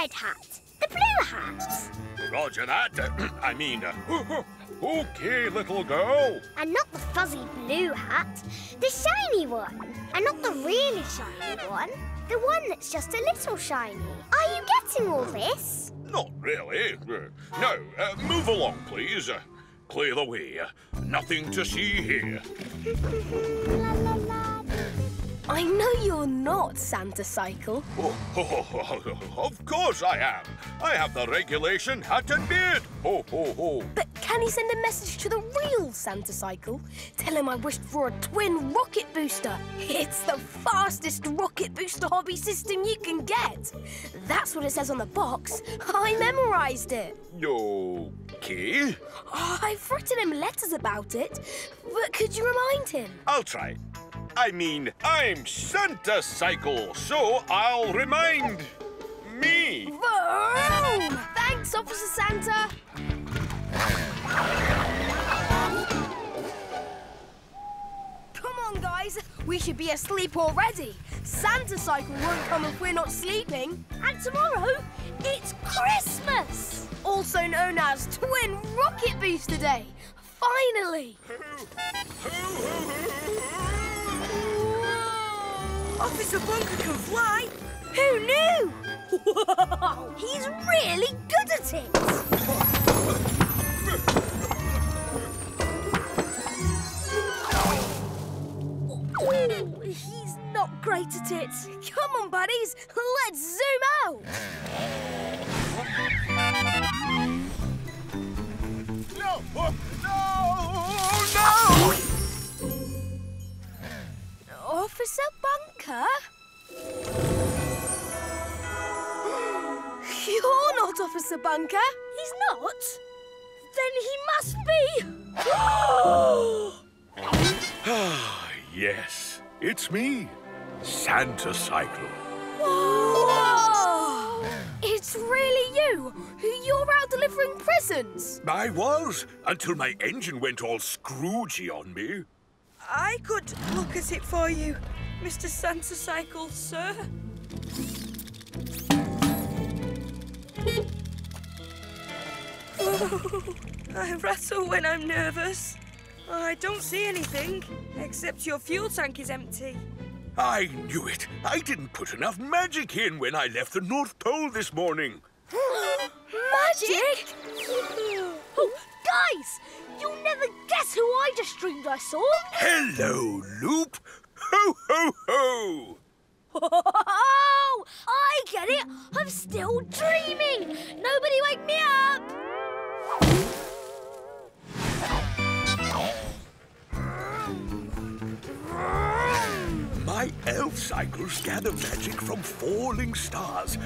red hat. The blue hat. Roger that. Okay, little girl. And not the fuzzy blue hat. The shiny one. And not the really shiny one. The one that's just a little shiny. Are you getting all this? Not really. No, move along, please. Clear the way. Nothing to see here. La, la, la. I know you're not Santa Cycle. Of course I am. I have the regulation hat and beard. Ho, ho, ho. But can you send a message to the real Santa Cycle? Tell him I wished for a twin rocket booster. It's the fastest rocket booster hobby system you can get. That's what it says on the box. I memorised it. Okay. I've written him letters about it, but could you remind him? I'll try. I'm Santa Cycle, so I'll remind me. Vroom! Thanks, Officer Santa. Come on, guys. We should be asleep already. Santa Cycle won't come if we're not sleeping. And tomorrow, it's Christmas. Also known as Twin Rocket Booster Day. Finally. Officer Bunker can fly. Who knew? He's really good at it. Oh, he's not great at it. Come on, buddies. Let's zoom out. No! Officer Bunker? You're not Officer Bunker. He's not? Then he must be. Yes, it's me, Santa Cycle. Whoa! It's really you. You're out delivering presents. I was, until my engine went all Scroogey on me. I could look at it for you, Mr. Santa Cycle, sir. Oh, I rattle when I'm nervous. I don't see anything, except your fuel tank is empty. I knew it. I didn't put enough magic in when I left the North Pole this morning. Magic? Oh, guys, you'll never guess who I just dreamed I saw. Hello, Loop. Ho, ho, ho. Oh, I get it. I'm still dreaming. Nobody wake me up. My elf cycles gather magic from falling stars.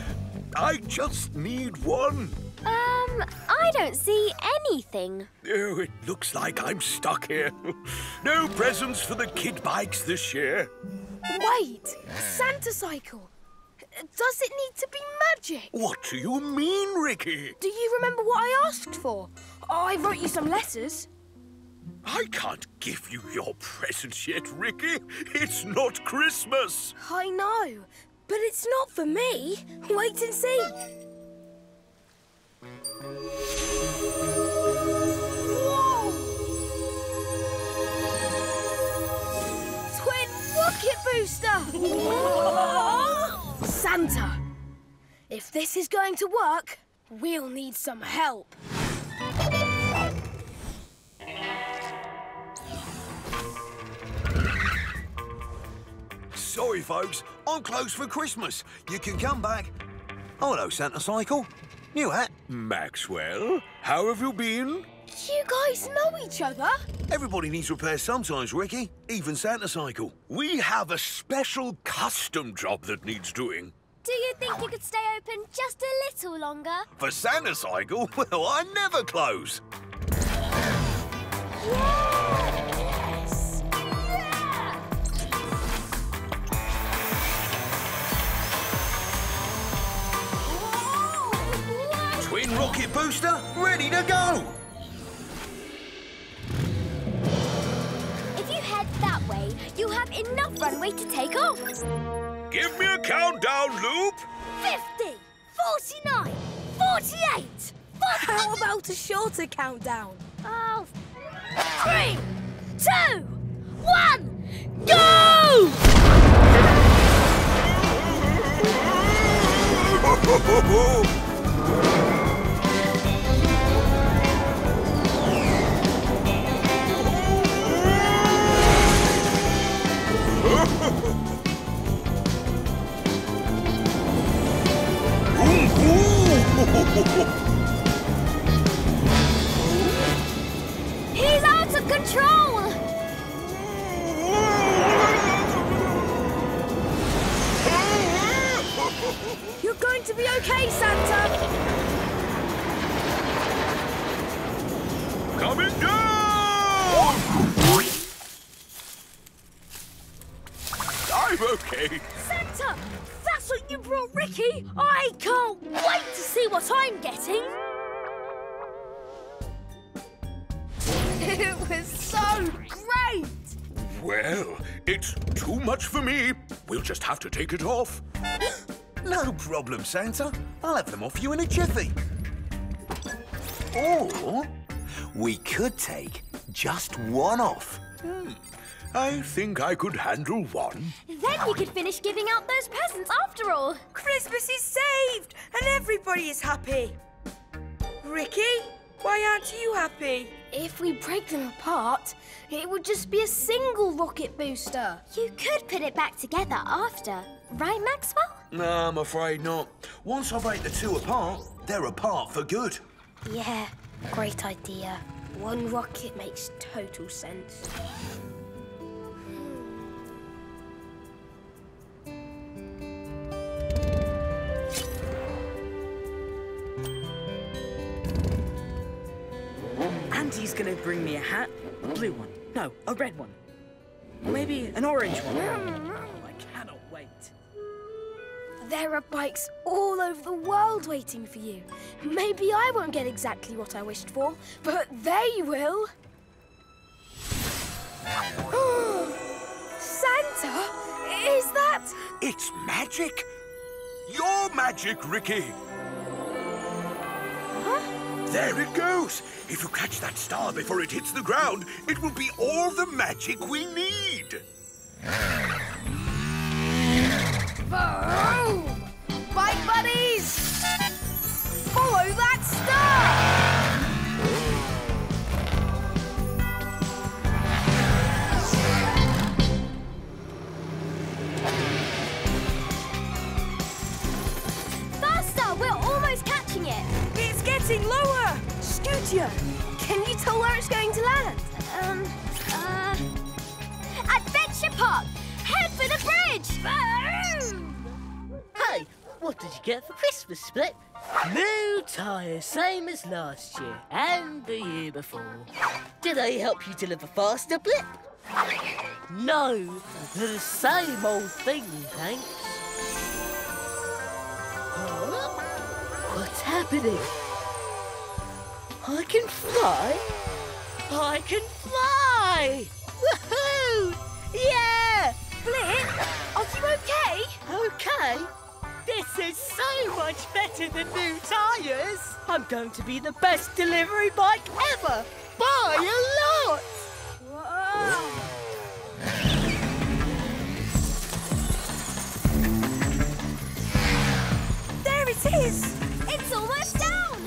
I just need one. I don't see anything. Oh, it looks like I'm stuck here. No presents for the kid bikes this year. Wait, Santa Cycle. Does it need to be magic? What do you mean, Ricky? Do you remember what I asked for? I wrote you some letters. I can't give you your presents yet, Ricky. It's not Christmas. I know, but it's not for me. Wait and see. Whoa! Twin rocket booster! Santa, if this is going to work, we'll need some help. Sorry, folks. I'm closed for Christmas. You can come back. Oh, hello, Santa Cycle. New hat. Maxwell, how have you been? You guys know each other? Everybody needs repairs sometimes, Ricky. Even Santa Cycle. We have a special custom job that needs doing. Do you think you could stay open just a little longer? For Santa Cycle? Well, I never close. Yes! Yeah! Whoa! Twin rocket booster, ready to go. If you head that way, you'll have enough runway to take off. Give me a countdown, Loop. 50, 49, 48. How about a shorter countdown? Oh, 3, 2, 1, go! he's out of control! You're going to be okay, Santa. Coming down! I'm okay. Santa, that's what you brought Ricky. I can't wait to see what I'm getting. It was so great. Well, it's too much for me. We'll just have to take it off. No problem, Santa. I'll have them off you in a jiffy. Or we could take just one off. I think I could handle one. Then you could finish giving out those presents after all. Christmas is saved and everybody is happy. Ricky, why aren't you happy? If we break them apart, it would just be a single rocket booster. You could put it back together after, right, Maxwell? No, I'm afraid not. Once I break the two apart, they're apart for good. Yeah, great idea. One rocket makes total sense. Auntie's gonna bring me a hat, a blue one. No, a red one. Maybe an orange one. Oh, I cannot wait. There are bikes all over the world waiting for you. Maybe I won't get exactly what I wished for, but they will. Santa, is that... It's magic. Your magic, Ricky. There it goes. If you catch that star before it hits the ground, it will be all the magic we need. Boom! Bike buddies! Follow that star! Faster! We're almost catching it. It's getting lower. Scootio, can you tell where it's going to land? Adventure Park! Head for the bridge! Hey, what did you get for Christmas, Split? New tyres, same as last year and the year before. Did they help you deliver faster, Blip? No, they're the same old thing, thanks. Huh? What's happening? I can fly? I can fly! Woohoo! Yeah! Blip, are you okay? Okay. This is so much better than new tyres. I'm going to be the best delivery bike ever, by a lot. Whoa! There it is. It's almost down!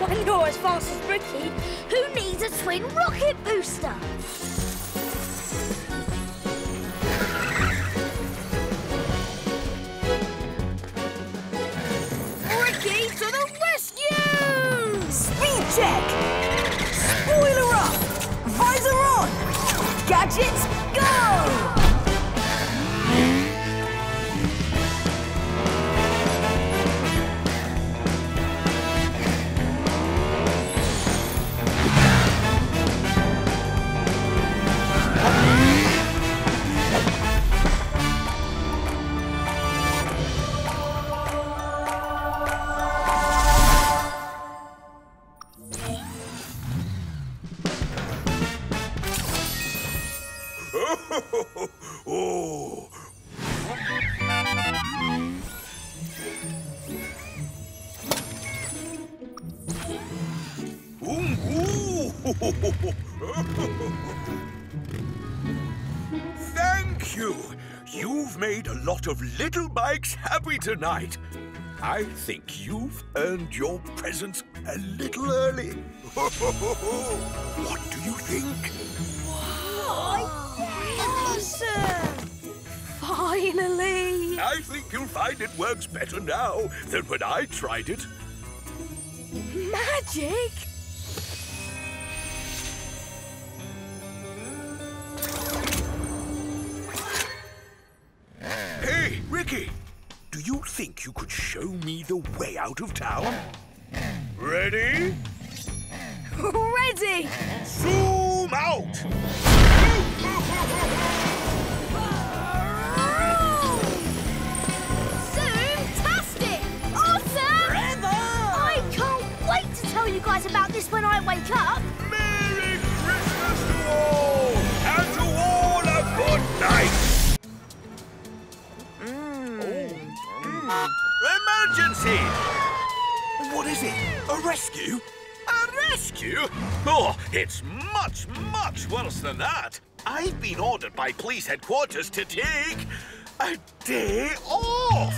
When you're as fast as Ricky, Who needs a twin rocket booster? Ricky to the rescue! Speed check! Spoiler up! Visor on! Gadgets, go! Oh. Thank you. You've made a lot of little bikes happy tonight. I think you've earned your presents a little early. What do you think? Awesome! Finally! I think you'll find it works better now than when I tried it. Magic? Hey, Ricky! Do you think you could show me the way out of town? Ready? Ready! Zoom out! Zoom-tastic! Awesome! I can't wait to tell you guys about this when I wake up. Merry Christmas to all! And to all a good night! Emergency! What is it? A rescue? A rescue? Oh, it's much, much worse than that. I've been ordered by police headquarters to take a day off.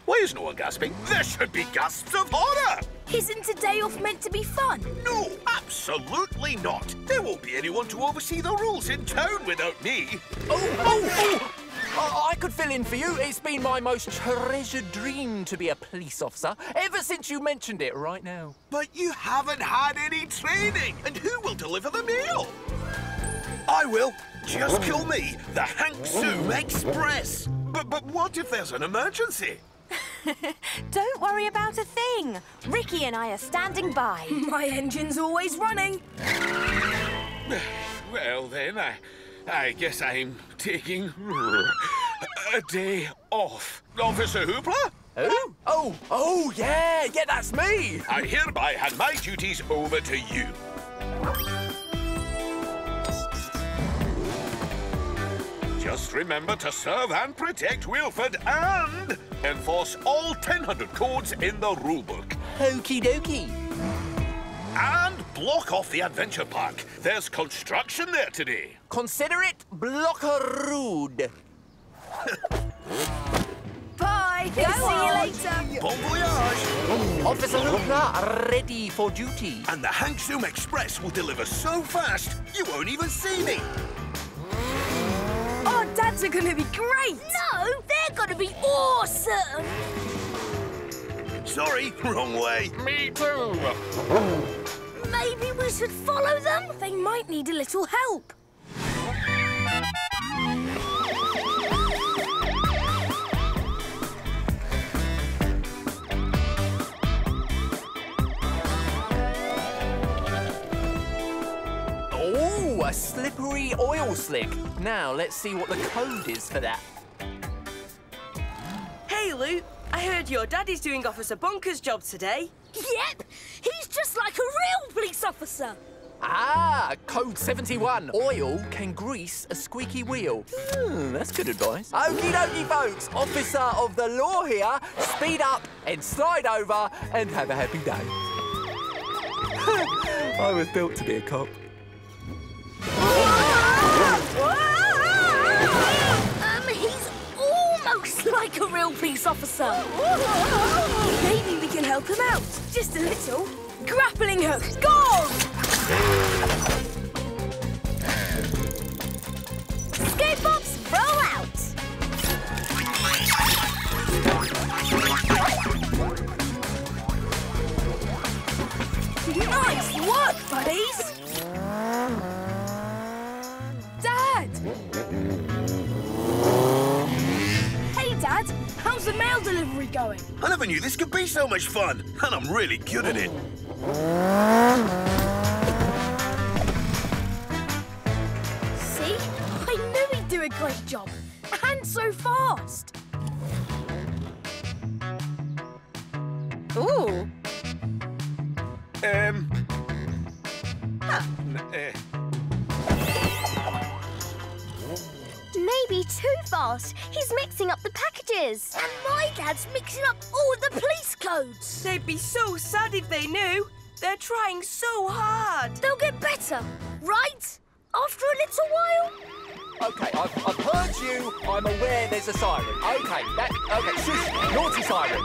Why is no one gasping? There should be gasps of horror! Isn't a day off meant to be fun? No, absolutely not. There won't be anyone to oversee the rules in town without me. I could fill in for you. It's been my most treasured dream to be a police officer ever since you mentioned it right now. But you haven't had any training. And who will deliver the meal? I will. Just call me the Hank Zoom Express. But what if there's an emergency? Don't worry about a thing. Ricky and I are standing by. My engine's always running. Well, then, I guess I'm taking a day off. Officer Hoopla? Who? Oh, yeah, that's me. I hereby hand my duties over to you. Just remember to serve and protect Wheelford and enforce all 1,000 codes in the rulebook. Okie dokie. And block off the adventure park. There's construction there today. Consider it blockarooed. Bye. See you later. Bon voyage. Officer Hoopla, ready for duty. And the Hank Zoom Express will deliver so fast, you won't even see me. Our dads are going to be great. No, they're going to be awesome. Sorry, wrong way. Me too. Maybe we should follow them. They might need a little help. Oh, a slippery oil slick. Now, let's see what the code is for that. Hey, Luke. I heard your daddy's doing Officer Bonker's job today. Yep, he's just like a real police officer. Ah, code 71. Oil can grease a squeaky wheel. That's good advice. Okie dokie, folks. Officer of the law here. Speed up and slide over and have a happy day. I was built to be a cop. He's almost like a real police officer. Maybe we can help him out. Just a little. Grappling hook, go! Scoop box, roll out. Nice work, buddies! Dad! Hey, Dad, how's the mail delivery going? I never knew this could be so much fun, and I'm really good at it. See? I knew he'd do a great job. And so fast. Ooh. Maybe too fast. He's mixing up the packages. And my dad's mixing up all the police codes. They'd be so sad if they knew. They're trying so hard. They'll get better, right? After a little while. OK, I've heard you. I'm aware there's a siren. OK, shush. Naughty siren.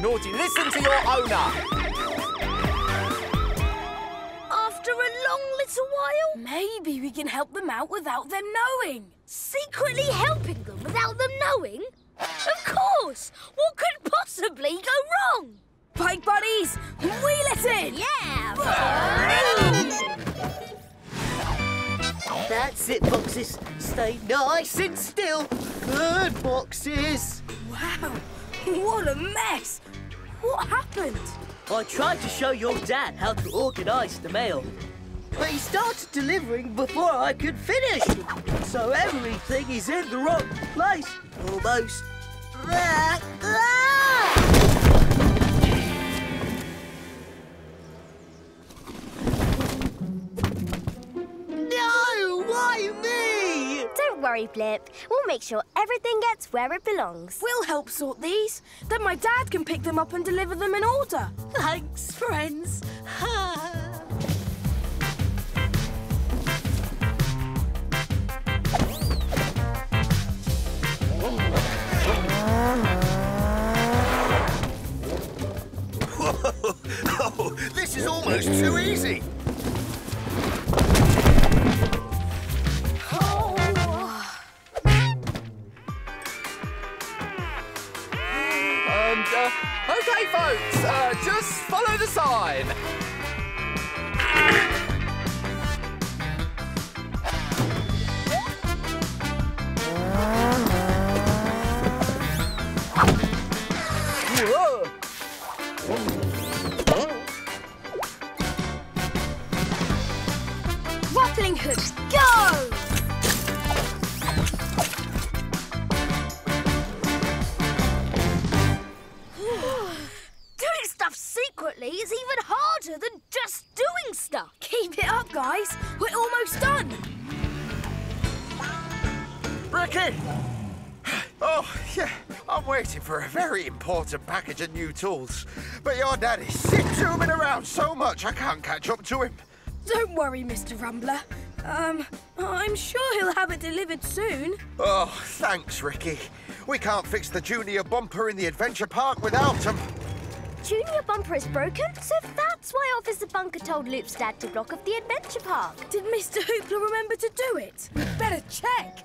Naughty. Listen to your owner. After a long little while? Maybe we can help them out without them knowing. Secretly helping them without them knowing? Of course! What could possibly go wrong? Bike buddies, wheel it in! Yeah! That's it, boxes. Stay nice and still. Good, boxes. Wow, what a mess! What happened? I tried to show your dad how to organise the mail, but he started delivering before I could finish. So everything is in the wrong place. Almost. No! Why me? Don't worry, Blip. We'll make sure everything gets where it belongs. We'll help sort these. Then my dad can pick them up and deliver them in order. Thanks, friends. Oh, this is almost too easy. OK, folks, just follow the sign. Whoa. Grappling hook, go! Doing stuff secretly is even harder than just doing stuff. Keep it up, guys. We're almost done. Ricky! Oh, yeah, I'm waiting for a very important package of new tools. But your daddy's sick zooming around so much I can't catch up to him. Don't worry, Mr. Rumbler. I'm sure he'll have it delivered soon. Oh, thanks, Ricky. We can't fix the junior bumper in the adventure park without him. Junior bumper is broken, so that's why Officer Bunker told Loop's dad to block off the adventure park. Did Mr. Hoopla remember to do it? We'd better check.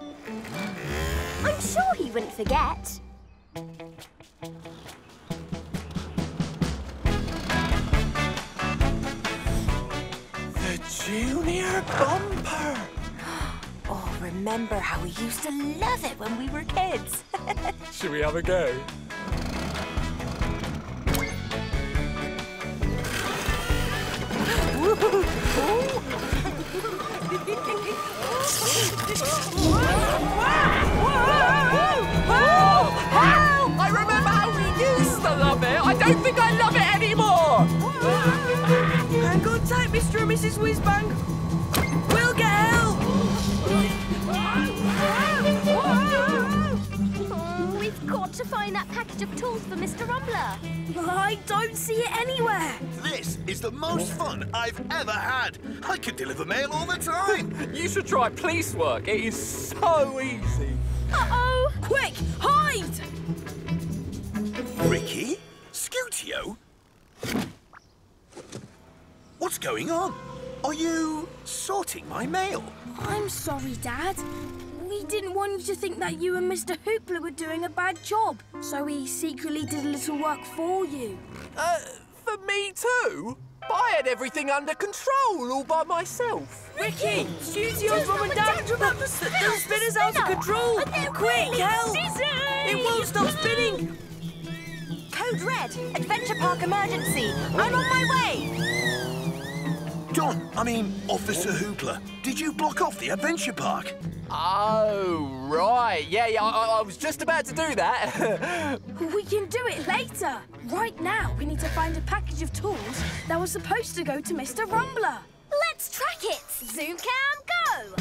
I'm sure he wouldn't forget. The junior bumper! Oh, remember how we used to love it when we were kids? Should we have a go? I remember how we used to love it. I don't think I love it anymore. Hang on tight, Mr. and Mrs. Whizbang. We'll get help. Oh, we've got to find that package of tools for Mr. Rumbler. I don't see it anywhere. This is the most fun I've ever had. I can deliver mail all the time. You should try police work. It is so easy. Uh-oh! Quick, hide! Ricky? Scootio? What's going on? Are you sorting my mail? I'm sorry, Dad. We didn't want you to think that you and Mr. Hoopla were doing a bad job, so we secretly did a little work for you. For me too? I had everything under control all by myself. Ricky, Studio's mum and dad, the spinner's out of control. Quick, help! It won't stop spinning. Code red, adventure park emergency. I'm on my way. Officer Hoopla, did you block off the adventure park? Oh, right. Yeah, I was just about to do that. We can do it later. Right now, we need to find a package of tools that was supposed to go to Mr. Rumbler. Let's track it. Zoom cam, go.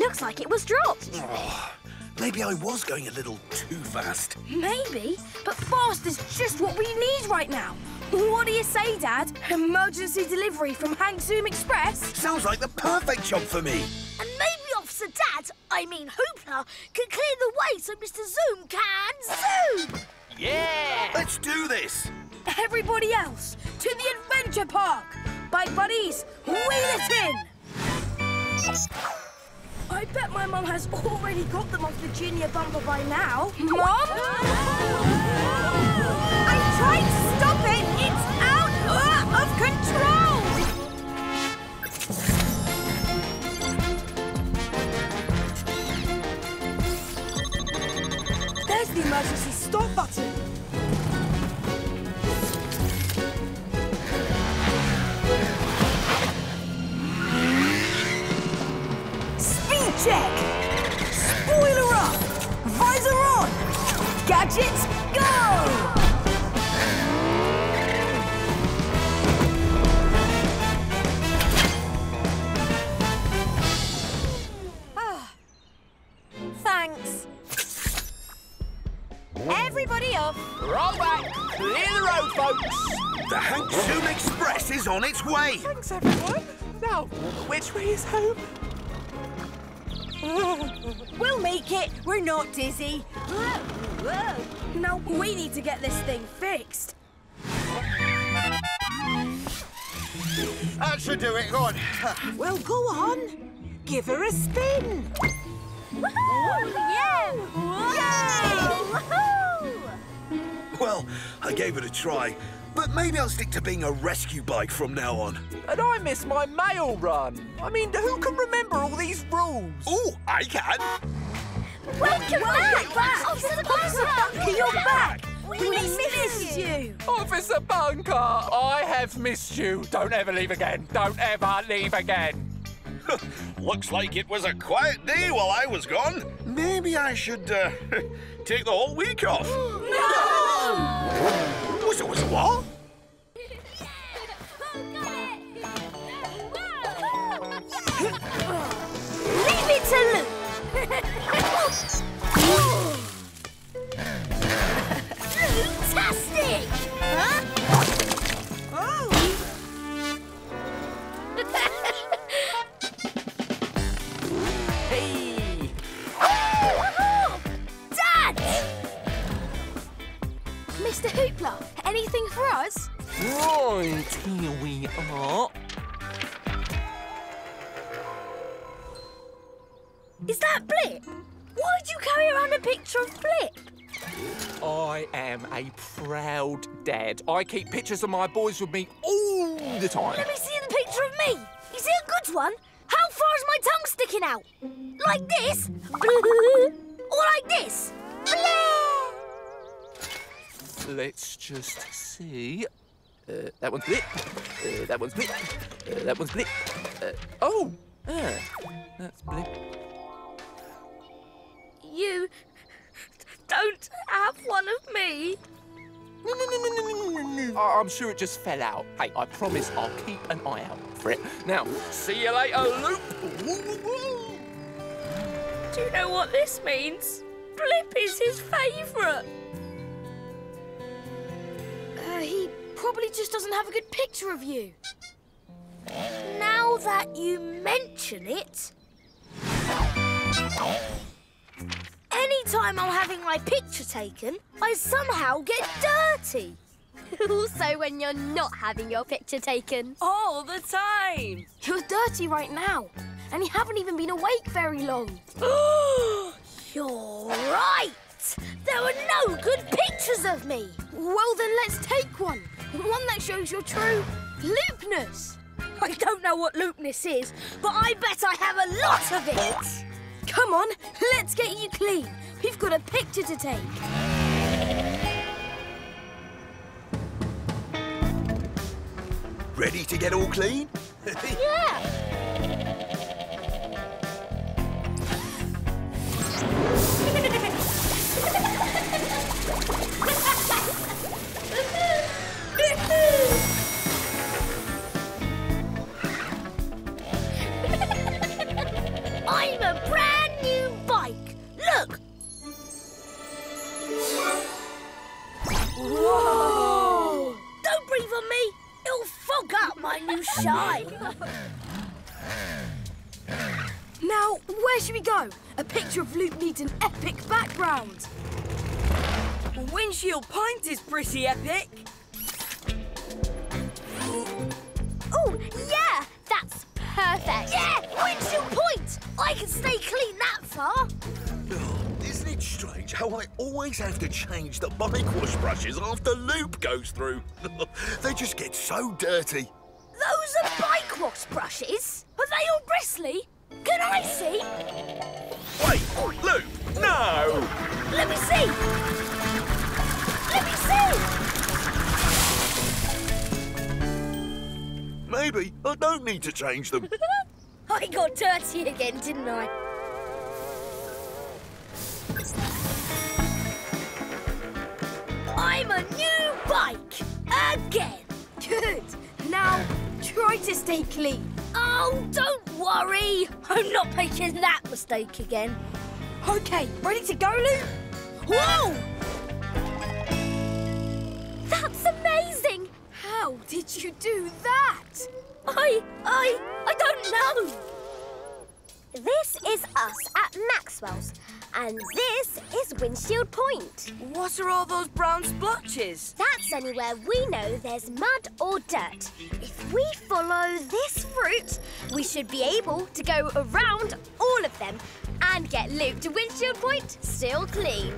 Looks like it was dropped. Oh, maybe I was going a little too fast. Maybe, but fast is just what we need right now. What do you say, Dad? Emergency delivery from Hank Zoom Express? Sounds like the perfect job for me. And maybe Officer Dad, Hoopla, can clear the way so Mr. Zoom can zoom. Yeah! Let's do this. Everybody else, to the adventure park. Bike buddies, wheel it in. I bet my mum has already got them off the junior bumper by now. Mum? I tried to stop it. It's out of control. There's the emergency stop button. Speed check. Spoiler up. Visor on. Gadgets, go! Thanks. Everybody off. Roll back. Clear the road, folks. The Hank Zoom Express is on its way. Thanks, everyone. Now, which way is home? We'll make it. We're not dizzy. Now we need to get this thing fixed. That should do it. Go on. Well, go on. Give her a spin. Woohoo! Yeah! Woohoo! Well, I gave it a try, but maybe I'll stick to being a rescue bike from now on. And I missed my mail run. I mean, who can remember all these rules? Oh, I can. Welcome back! Officer Bunker, You're back! We missed you! Officer Bunker, I have missed you. Don't ever leave again. Don't ever leave again. Looks like it was a quiet day while I was gone. Maybe I should take the whole week off. No! Was it what? Leave it to Luke! Fantastic! Huh? Oh! Hey! Dad! Mr. Hoopla, anything for us? Right, here we are. Is that Blip? Why'd you carry around a picture of Blip? I am a proud dad. I keep pictures of my boys with me all the time. Let me see the picture of me. Is it a good one? How far is my tongue sticking out? Like this? Or like this? Let's just see. That one's Blip. That one's Blip. That one's Blip. That's Blip. You don't have one of me. No. I'm sure it just fell out. Hey, I promise I'll keep an eye out for it. Now, see you later, Luke. Do you know what this means? Blip is his favourite. He probably just doesn't have a good picture of you. Now that you mention it... Anytime I'm having my picture taken, I somehow get dirty. Also when you're not having your picture taken. All the time. You're dirty right now, and you haven't even been awake very long. You're right. There were no good pictures of me. Well, then let's take one. One that shows your true loopness. I don't know what loopness is, but I bet I have a lot of it. Come on, let's get you clean. We've got a picture to take. Ready to get all clean? Yeah. I'm a proud Now, where should we go? A picture of Luke needs an epic background. Windshield Point is pretty epic. Oh, yeah! That's perfect! Yeah! Windshield Point! I can stay clean that far. Oh, isn't it strange how I always have to change the bike wash brushes after Loop goes through? They just get so dirty. Those are bike wash brushes. Are they all bristly? Can I see? Wait, Loop, no! Let me see. Let me see. Maybe I don't need to change them. I got dirty again, didn't I? I'm a new bike! Again! Good! Now, try to stay clean. Oh, don't worry! I'm not making that mistake again. OK, ready to go, Luke? Whoa! That's amazing! How did you do that? I don't know. This is us at Maxwell's, and this is Windshield Point. What are all those brown splotches? That's anywhere we know there's mud or dirt. If we follow this route, we should be able to go around all of them and get Luke to Windshield Point still clean.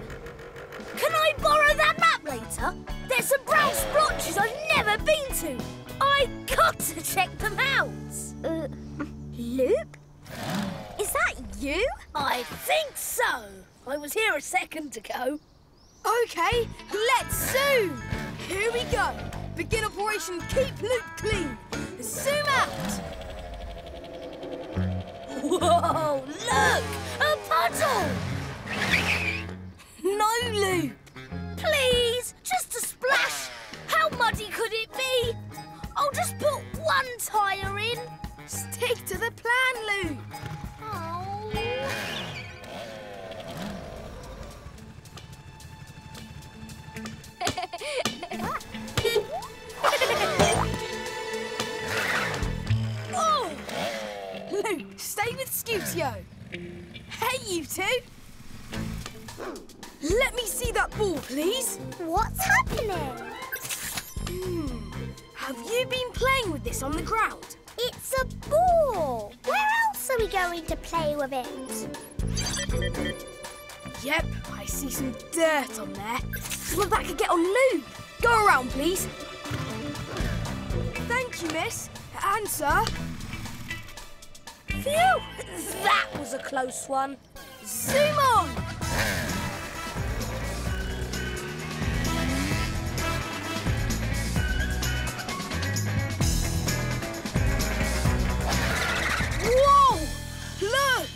Can I borrow that map later? There's some brown splotches I've never been to. I got to check them out. Luke? Is that you? I think so. I was here a second ago. OK, let's zoom. Here we go. Begin operation Keep Luke Clean. Zoom out. Whoa, look! A puddle! No, Luke. Please, just a splash. How muddy could it be? I'll just put one tyre in. Stick to the plan, Luke. Oh! Luke, stay with Scootio. Hey, you two. Let me see that ball, please. What's happening? Have you been playing with this on the ground? It's a ball. Where else are we going to play with it? Yep, I see some dirt on there. Well, that could get on Luke. Go around, please. Thank you, miss. And sir. Phew! That was a close one. Zoom on! Whoa! Look!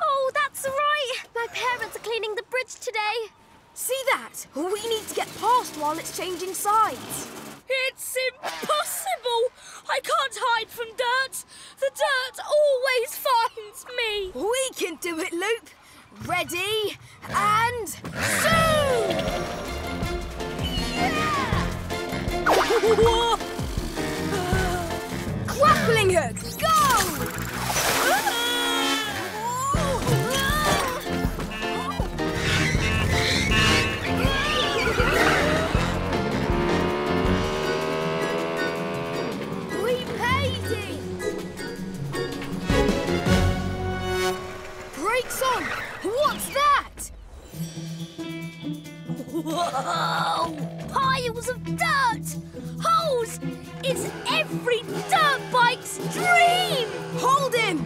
Oh, that's right. My parents are cleaning the bridge today. See that? We need to get past while it's changing sides. It's impossible! I can't hide from dirt. The dirt always finds me. We can do it, Luke. Ready, and zoom! Grappling hook, go! We made it! Brakes on! What's that? Whoa! Piles of dirt! Holes! It's every dirt bike's dream! Hold him!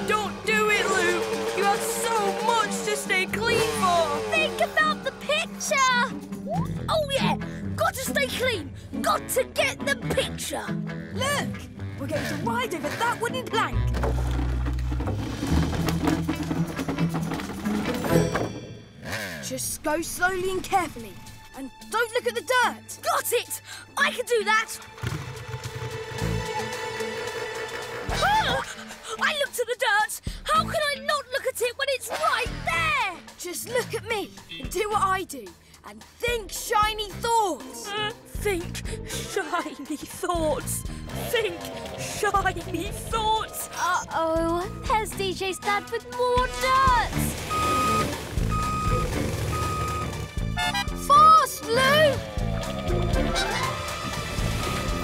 Don't do it, Luke! You have so much to stay clean for! Think about the picture! Oh yeah! Got to stay clean! Got to get the picture! Look! We're going to ride over that wooden plank. Just go slowly and carefully. And don't look at the dirt. Got it! I can do that! Ah! I looked at the dirt! How can I not look at it when it's right there? Just look at me and do what I do. and think shiny thoughts. Think shiny thoughts. Think shiny thoughts. Uh-oh, there's DJ's dad with more dirt. Fast, Lou!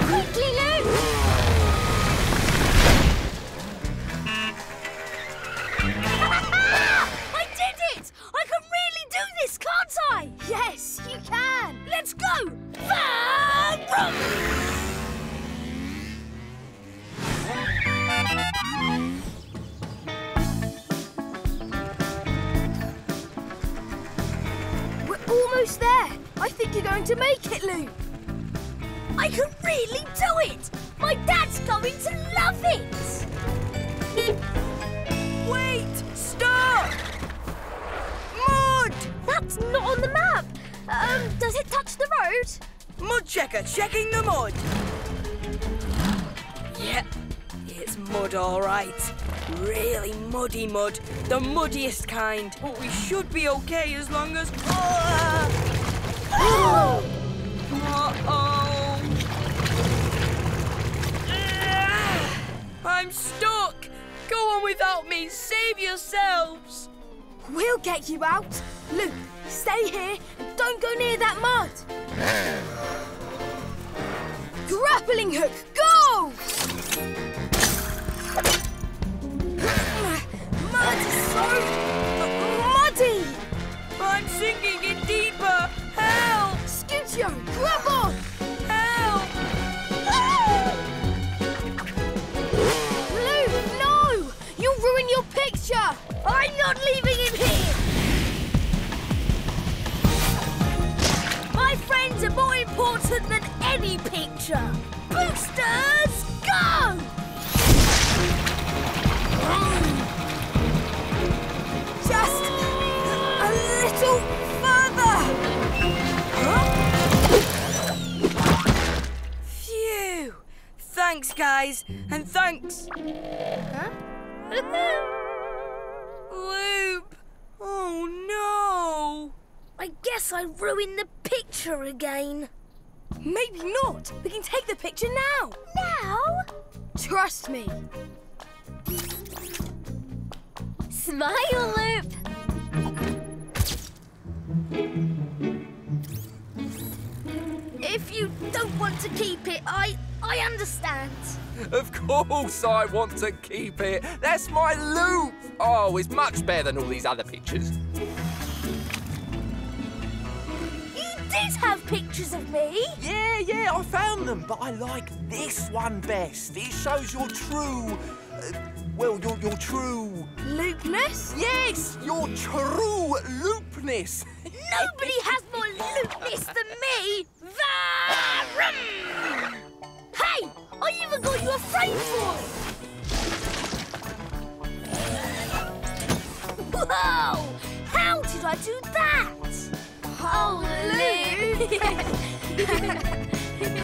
Quickly, Lou! I did it! I can really do this, can't I? Yes, you can. Let's go! We're almost there. I think you're going to make it, Lou. I can really do it! My dad's going to love it! Wait! Stop! Mud! That's not on the map. Does it touch the road? Mud checker checking the mud. Yep, it's mud all right. Really muddy mud. The muddiest kind. But we should be okay as long as... Uh-oh! I'm stuck! Go on without me! Save yourselves! We'll get you out. Lou, stay here and don't go near that mud. Grappling hook, go! Mud is so muddy. I'm sinking in deeper! Help! Scootio, grab on! Help! Lou, no! You'll ruin your picture. I'm not leaving him here! My friends are more important than any picture! Boosters, go! Just a little further. Phew! Thanks, guys, and thanks... Huh? Loop! Oh, no! I guess I ruined the picture again. Maybe not. We can take the picture now. Now? Trust me. Smile, Loop. If you don't want to keep it, I understand. Of course I want to keep it. That's my loop. Oh, it's much better than all these other pictures. You did have pictures of me. Yeah, I found them, but I like this one best. It shows your true... your true... Loopness? Yes, your true loopness. Nobody has more loopness than me. Hey, I even got you a frame for it. Whoa! How did I do that? Oh, Lou!